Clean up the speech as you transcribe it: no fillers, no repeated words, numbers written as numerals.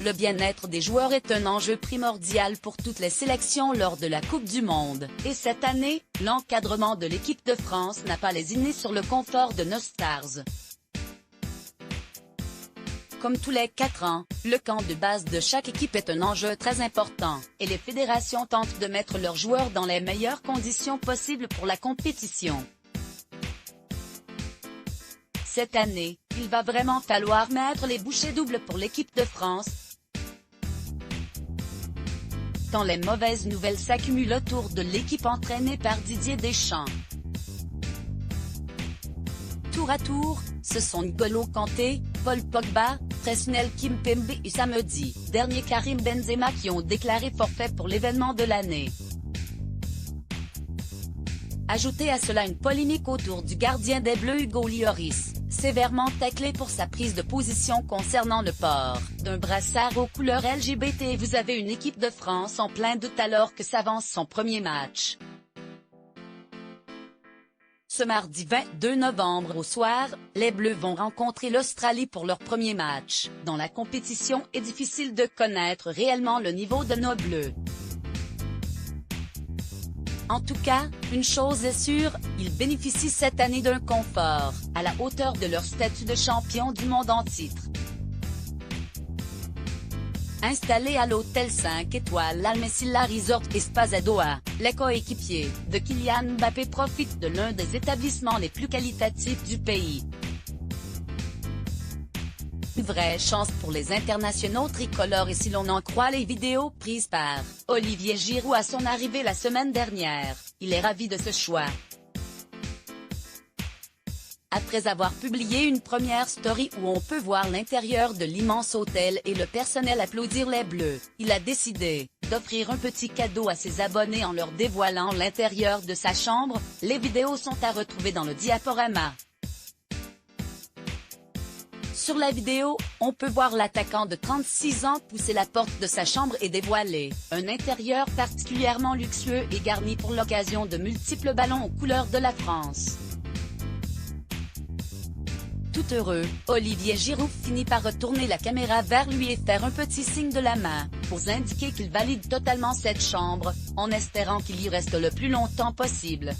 Le bien-être des joueurs est un enjeu primordial pour toutes les sélections lors de la Coupe du Monde, et cette année, l'encadrement de l'équipe de France n'a pas lésiné sur le confort de nos stars. Comme tous les 4 ans, le camp de base de chaque équipe est un enjeu très important, et les fédérations tentent de mettre leurs joueurs dans les meilleures conditions possibles pour la compétition. Cette année, il va vraiment falloir mettre les bouchées doubles pour l'équipe de France, tant les mauvaises nouvelles s'accumulent autour de l'équipe entraînée par Didier Deschamps. Tour à tour, ce sont N'Golo Kanté, Paul Pogba, Presnel Kimpembe et samedi dernier Karim Benzema qui ont déclaré forfait pour l'événement de l'année. Ajoutez à cela une polémique autour du gardien des Bleus Hugo Lloris, sévèrement taclé pour sa prise de position concernant le port d'un brassard aux couleurs LGBT et vous avez une équipe de France en plein doute alors que s'avance son premier match. Ce mardi 22 novembre au soir, les Bleus vont rencontrer l'Australie pour leur premier match. Dans la compétition, est difficile de connaître réellement le niveau de nos Bleus. En tout cas, une chose est sûre, ils bénéficient cette année d'un confort, à la hauteur de leur statut de champion du monde en titre. Installé à l'hôtel 5 étoiles Al Messilla Resort et Spas à Doha, les coéquipiers de Kylian Mbappé profitent de l'un des établissements les plus qualitatifs du pays. Une vraie chance pour les internationaux tricolores et si l'on en croit les vidéos prises par Olivier Giroud à son arrivée la semaine dernière, il est ravi de ce choix. Après avoir publié une première story où on peut voir l'intérieur de l'immense hôtel et le personnel applaudir les Bleus, il a décidé d'offrir un petit cadeau à ses abonnés en leur dévoilant l'intérieur de sa chambre. Les vidéos sont à retrouver dans le diaporama. Sur la vidéo, on peut voir l'attaquant de 36 ans pousser la porte de sa chambre et dévoiler un intérieur particulièrement luxueux et garni pour l'occasion de multiples ballons aux couleurs de la France. Tout heureux, Olivier Giroud finit par retourner la caméra vers lui et faire un petit signe de la main, pour indiquer qu'il valide totalement cette chambre, en espérant qu'il y reste le plus longtemps possible.